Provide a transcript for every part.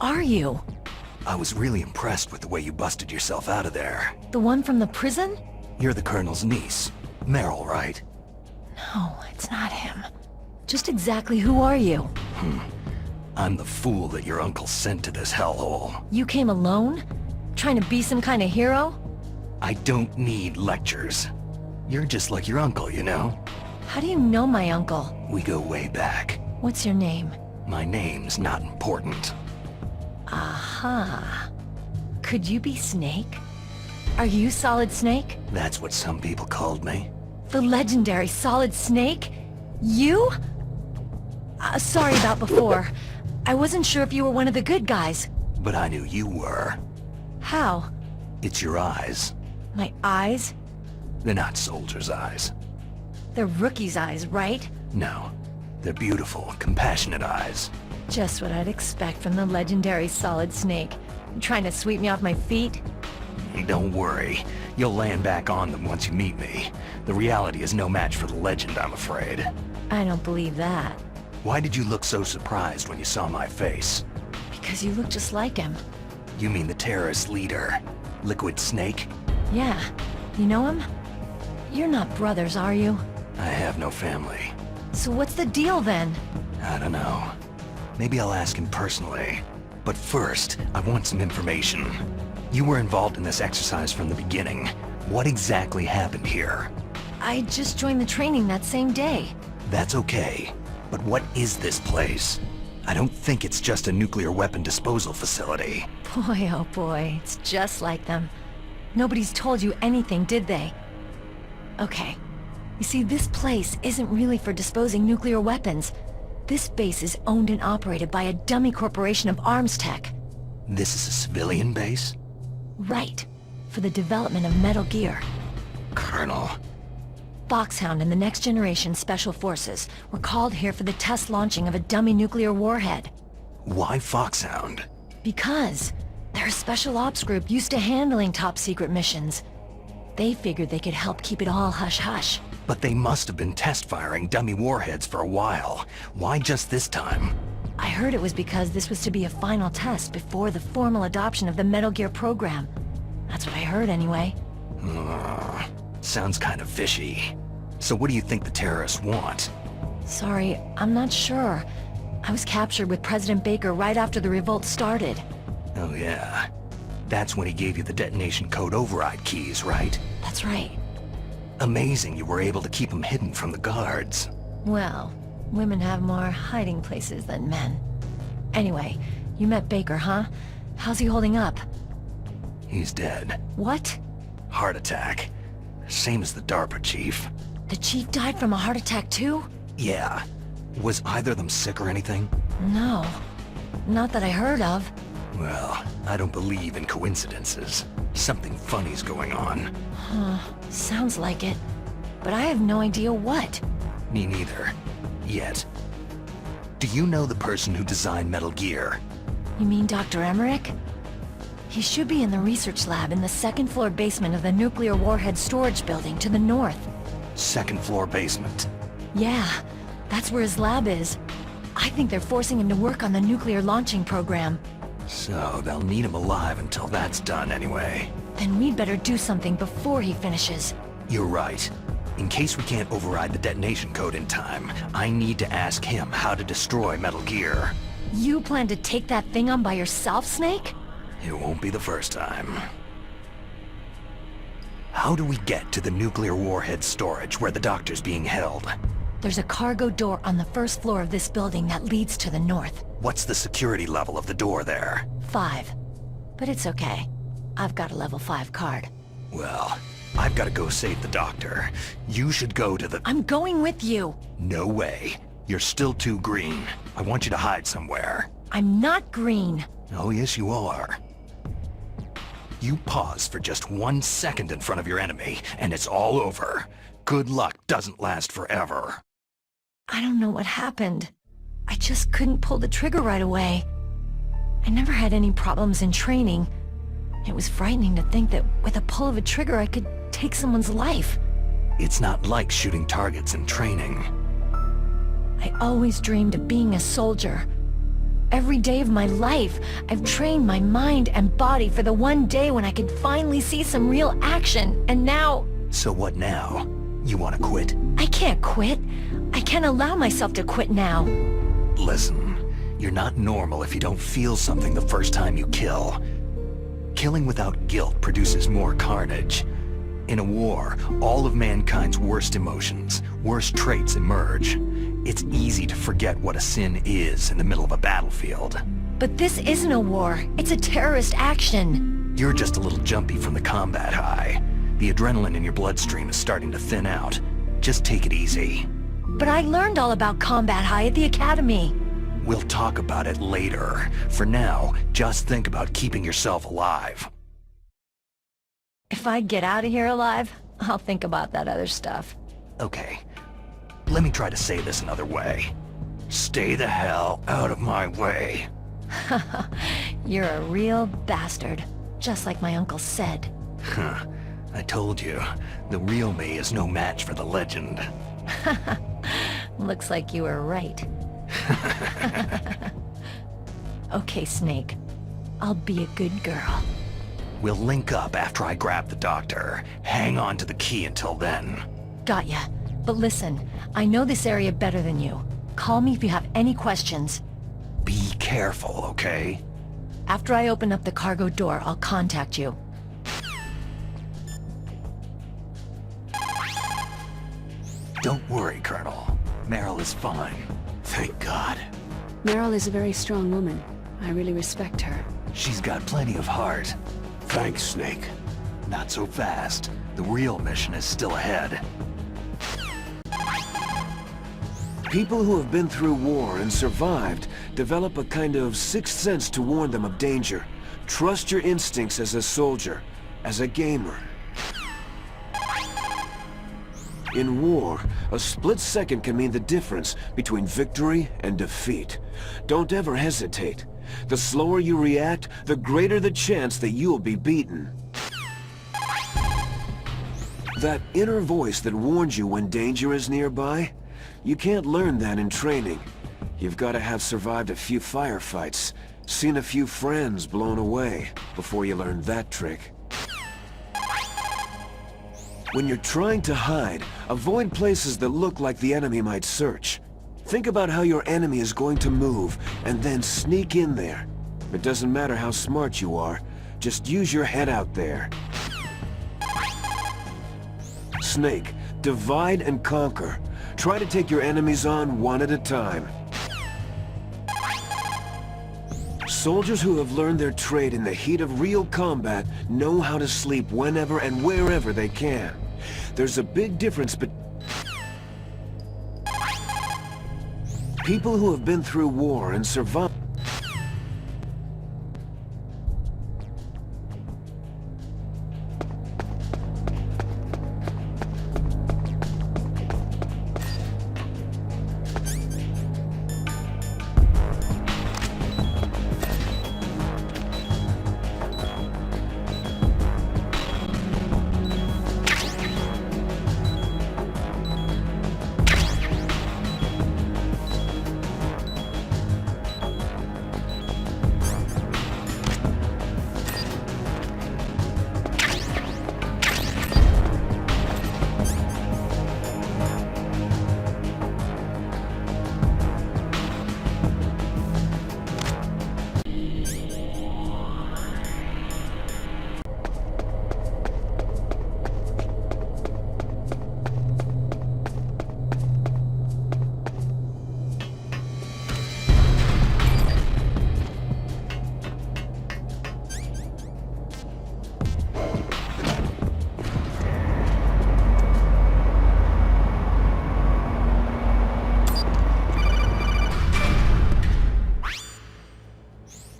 are you? I was really impressed with the way you busted yourself out of there. The one from the prison? You're the Colonel's niece. Meryl, right? No, it's not him. Just exactly who are you? I'm the fool that your uncle sent to this hellhole. You came alone? Trying to be some kind of hero? I don't need lectures. You're just like your uncle, you know? How do you know my uncle? We go way back. What's your name? My name's not important. Aha. Could you be Snake? Are you Solid Snake? That's what some people called me. The legendary Solid Snake? You? Sorry about before. I wasn't sure if you were one of the good guys. But I knew you were. How? It's your eyes. My eyes? They're not soldiers' eyes. They're rookie's eyes, right? No. They're beautiful, compassionate eyes. Just what I'd expect from the legendary Solid Snake. You trying to sweep me off my feet? Don't worry. You'll land back on them once you meet me. The reality is no match for the legend, I'm afraid. I don't believe that. Why did you look so surprised when you saw my face? Because you look just like him. You mean the terrorist leader, Liquid Snake? Yeah. You know him? You're not brothers, are you? I have no family. So what's the deal then? I don't know. Maybe I'll ask him personally. But first, I want some information. You were involved in this exercise from the beginning. What exactly happened here? I just joined the training that same day. That's okay. But what is this place? I don't think it's just a nuclear weapon disposal facility. Boy, oh boy, it's just like them. Nobody's told you anything, did they? Okay. You see, this place isn't really for disposing nuclear weapons. This base is owned and operated by a dummy corporation of arms tech. This is a civilian base? Right. For the development of Metal Gear. Colonel. Foxhound and the Next Generation Special Forces were called here for the test launching of a dummy nuclear warhead. Why Foxhound? Because they're a special ops group used to handling top-secret missions. They figured they could help keep it all hush-hush. But they must have been test-firing dummy warheads for a while. Why just this time? I heard it was because this was to be a final test before the formal adoption of the Metal Gear program. That's what I heard anyway. Sounds kind of fishy. So what do you think the terrorists want? Sorry, I'm not sure. I was captured with President Baker right after the revolt started. Oh yeah. That's when he gave you the detonation code override keys, right? That's right. Amazing you were able to keep them hidden from the guards. Well, women have more hiding places than men. Anyway, you met Baker, huh? How's he holding up? He's dead. What? Heart attack. Same as the DARPA chief. The chief died from a heart attack too? Yeah. Was either of them sick or anything? No. Not that I heard of. Well, I don't believe in coincidences. Something funny's going on. Huh. Sounds like it. But I have no idea what. Me neither. Yet. Do you know the person who designed Metal Gear? You mean Dr. Emmerich? He should be in the research lab in the second-floor basement of the nuclear warhead storage building to the north. Second floor basement. Yeah, that's where his lab is. I think they're forcing him to work on the nuclear launching program. So they'll need him alive until that's done anyway. Then we'd better do something before he finishes. You're right. In case we can't override the detonation code in time, I need to ask him how to destroy Metal Gear. You plan to take that thing on by yourself, Snake? It won't be the first time. How do we get to the nuclear warhead storage where the doctor's being held? There's a cargo door on the first floor of this building that leads to the north. What's the security level of the door there? 5. But it's okay. I've got a level 5 card. Well, I've got to go save the doctor. You should go to the... I'm going with you! No way. You're still too green. I want you to hide somewhere. I'm not green. Oh, yes, you are. You pause for just 1 second in front of your enemy, and it's all over. Good luck doesn't last forever. I don't know what happened. I just couldn't pull the trigger right away. I never had any problems in training. It was frightening to think that with a pull of a trigger I could take someone's life. It's not like shooting targets in training. I always dreamed of being a soldier. every day of my life. I've trained my mind and body for the one day when I could finally see some real action, and now... So what now? You want to quit? I can't quit. I can't allow myself to quit now. Listen, you're not normal if you don't feel something the first time you kill. Killing without guilt produces more carnage. In a war, all of mankind's worst emotions, worst traits emerge. It's easy to forget what a sin is in the middle of a battlefield. But this isn't a war. It's a terrorist action. You're just a little jumpy from the combat high. The adrenaline in your bloodstream is starting to thin out. Just take it easy. But I learned all about combat high at the academy. We'll talk about it later. For now, just think about keeping yourself alive. If I get out of here alive, I'll think about that other stuff. Okay. Let me try to say this another way. Stay the hell out of my way. You're a real bastard. Just like my uncle said. Huh. I told you, the real me is no match for the legend. Looks like you were right. Okay, Snake. I'll be a good girl. We'll link up after I grab the doctor. Hang on to the key until then. Got ya. But listen, I know this area better than you. Call me if you have any questions. Be careful, okay? After I open up the cargo door, I'll contact you. Don't worry, Colonel. Meryl is fine. Thank God. Meryl is a very strong woman. I really respect her. She's got plenty of heart. Thanks, Snake. Not so fast. The real mission is still ahead. People who have been through war and survived develop a kind of sixth sense to warn them of danger. Trust your instincts as a soldier, as a gamer. In war, a split second can mean the difference between victory and defeat. Don't ever hesitate. The slower you react, the greater the chance that you'll be beaten. That inner voice that warns you when danger is nearby, you can't learn that in training. You've got to have survived a few firefights, seen a few friends blown away, before you learn that trick. When you're trying to hide, avoid places that look like the enemy might search. Think about how your enemy is going to move, and then sneak in there. It doesn't matter how smart you are, just use your head out there. Snake, divide and conquer. Try to take your enemies on one at a time. Soldiers who have learned their trade in the heat of real combat know how to sleep whenever and wherever they can. There's a big difference between people who have been through war and survived.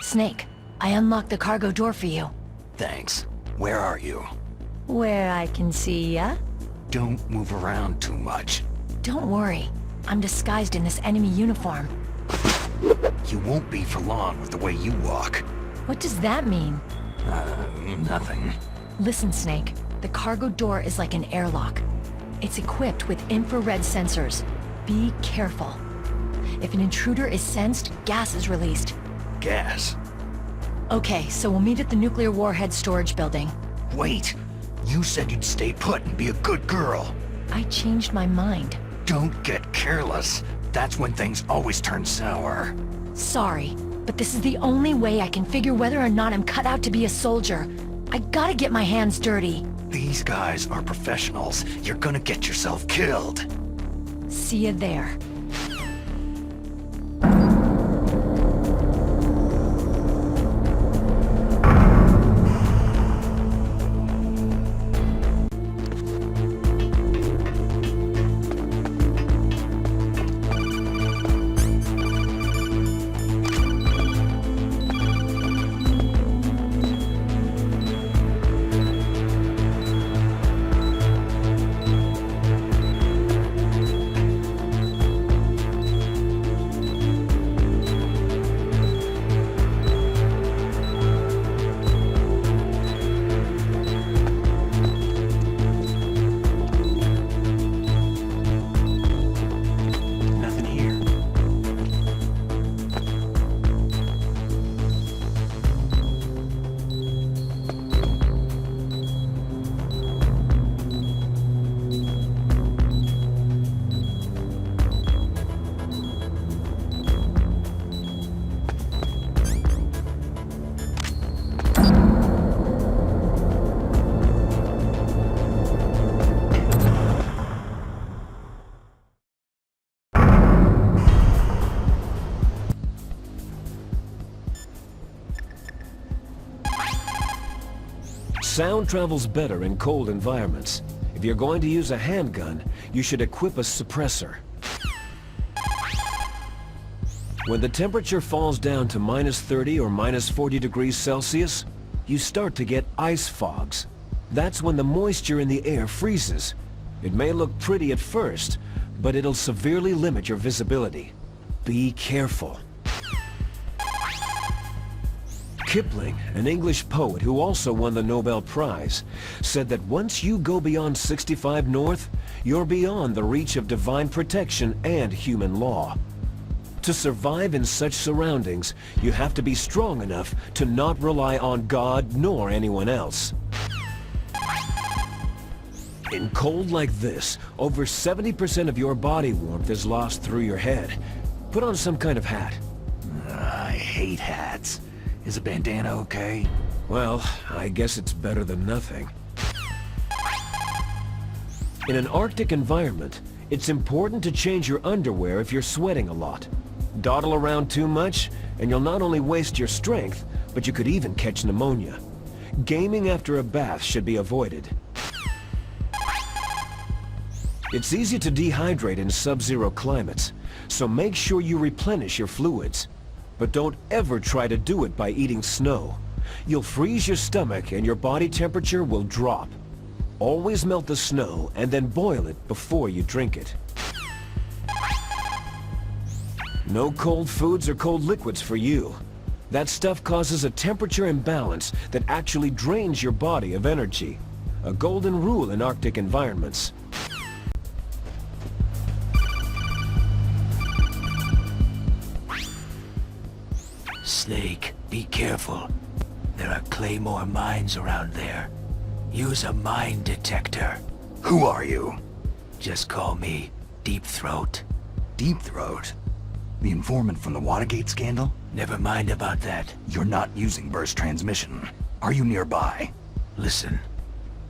Snake, I unlocked the cargo door for you. Thanks. Where are you? Where I can see ya? Don't move around too much. Don't worry. I'm disguised in this enemy uniform. You won't be for long with the way you walk. What does that mean? Nothing. Listen, Snake. The cargo door is like an airlock. It's equipped with infrared sensors. Be careful. If an intruder is sensed, gas is released. guess. Okay, so we'll meet at the nuclear warhead storage building. Wait! You said you'd stay put and be a good girl. I changed my mind. Don't get careless. That's when things always turn sour. Sorry, but this is the only way I can figure whether or not I'm cut out to be a soldier. I gotta get my hands dirty. These guys are professionals. You're gonna get yourself killed. See you there. Nothing here. Sound travels better in cold environments. If you're going to use a handgun, you should equip a suppressor. When the temperature falls down to -30 or -40 degrees Celsius, you start to get ice fogs. That's when the moisture in the air freezes. It may look pretty at first, but it'll severely limit your visibility. Be careful. Kipling, an English poet who also won the Nobel Prize, said that once you go beyond 65 North, you're beyond the reach of divine protection and human law. To survive in such surroundings, you have to be strong enough to not rely on God nor anyone else. In cold like this, over 70% of your body warmth is lost through your head. Put on some kind of hat. I hate hats. Is a bandana okay? Well, I guess it's better than nothing. In an Arctic environment, it's important to change your underwear if you're sweating a lot. Dawdle around too much, and you'll not only waste your strength, but you could even catch pneumonia. Gaming after a bath should be avoided. It's easy to dehydrate in sub-zero climates, so make sure you replenish your fluids. But don't ever try to do it by eating snow. You'll freeze your stomach and your body temperature will drop. Always melt the snow and then boil it before you drink it. No cold foods or cold liquids for you. That stuff causes a temperature imbalance that actually drains your body of energy. A golden rule in Arctic environments. Snake, be careful. There are Claymore mines around there. Use a mine detector. Who are you? Just call me Deep Throat. Deep Throat? The informant from the Watergate scandal? Never mind about that. You're not using burst transmission. Are you nearby? Listen,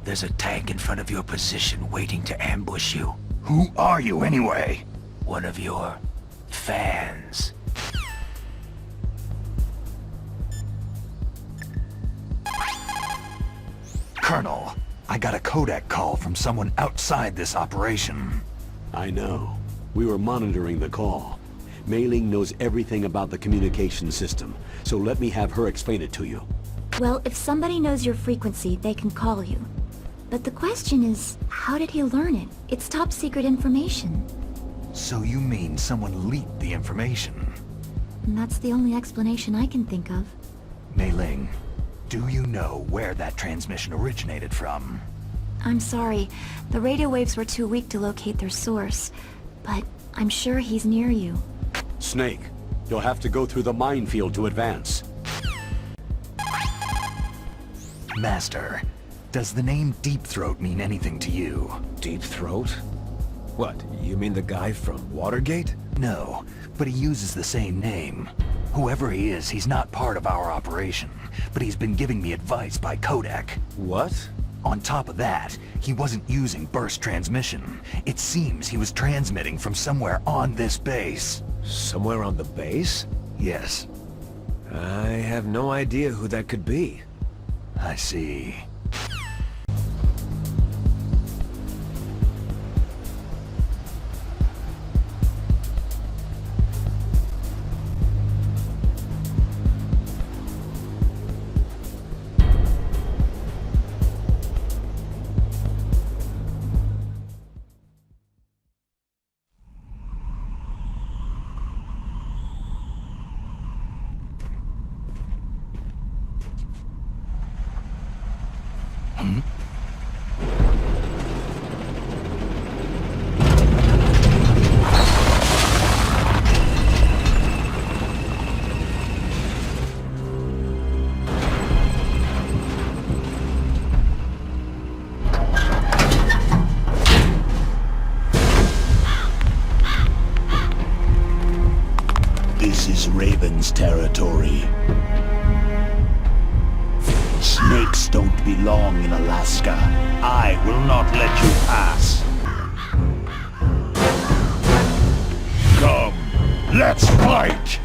there's a tank in front of your position waiting to ambush you. Who are you anyway? One of your fans. Colonel, I got a Kodak call from someone outside this operation. I know. We were monitoring the call. Mei Ling knows everything about the communication system, so let me have her explain it to you. Well, if somebody knows your frequency, they can call you. But the question is, how did he learn it? It's top secret information. So you mean someone leaked the information? And that's the only explanation I can think of. Mei Ling, do you know where that transmission originated from? I'm sorry. The radio waves were too weak to locate their source. But I'm sure he's near you. Snake, You'll have to go through the minefield to advance. Master, does the name Deep Throat mean anything to you? Deep Throat? What, you mean the guy from Watergate? No, but he uses the same name. Whoever he is, he's not part of our operation, but he's been giving me advice by codec. What? On top of that, he wasn't using burst transmission. It seems he was transmitting from somewhere on this base. Somewhere on the base? Yes, I have no idea who that could be. I see. This is Raven's territory. Snakes don't belong in Alaska. I will not let you pass. Come, let's fight!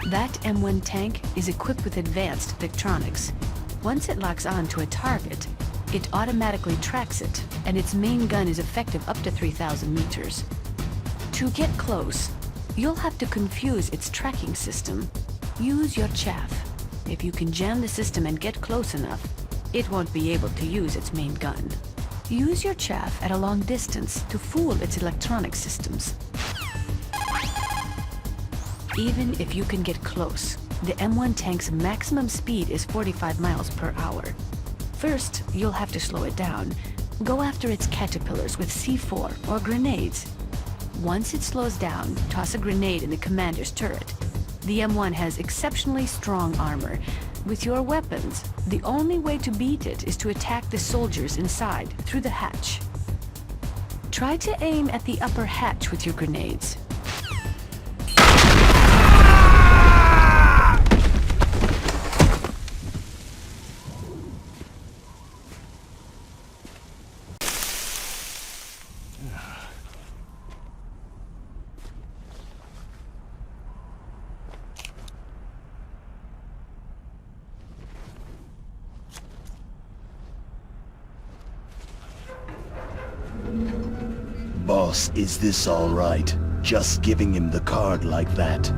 That M1 tank is equipped with advanced electronics. Once it locks on to a target, it automatically tracks it, and its main gun is effective up to 3,000 meters. To get close, you'll have to confuse its tracking system. Use your chaff. If you can jam the system and get close enough, it won't be able to use its main gun. Use your chaff at a long distance to fool its electronic systems. Even if you can get close, the M1 tank's maximum speed is 45 miles per hour. First, you'll have to slow it down. Go after its caterpillars with C4 or grenades. Once it slows down, toss a grenade in the commander's turret. The M1 has exceptionally strong armor. With your weapons, the only way to beat it is to attack the soldiers inside through the hatch. Try to aim at the upper hatch with your grenades. Boss, is this all right? Just giving him the card like that?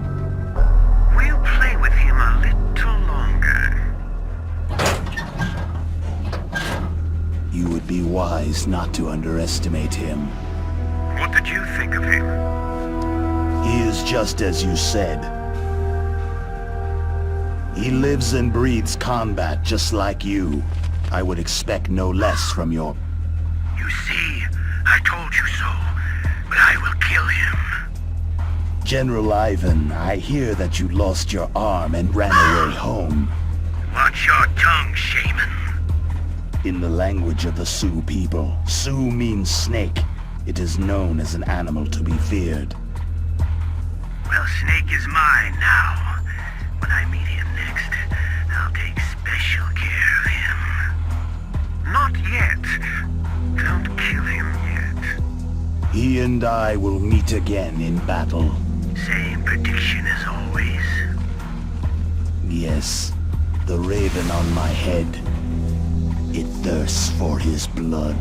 We'll play with him a little longer. You would be wise not to underestimate him. What did you think of him? He is just as you said. He lives and breathes combat just like you. I would expect no less from your... You see, I told you so, but I will kill him. General Ivan, I hear that you lost your arm and ran away home. Watch your tongue, shaman. In the language of the Sioux people, Sioux means snake. It is known as an animal to be feared. Well, Snake is mine now. When I meet him next, I'll take special care of him. Not yet. Don't kill him yet. He and I will meet again in battle. Same prediction as always. Yes, the raven on my head. It thirsts for his blood.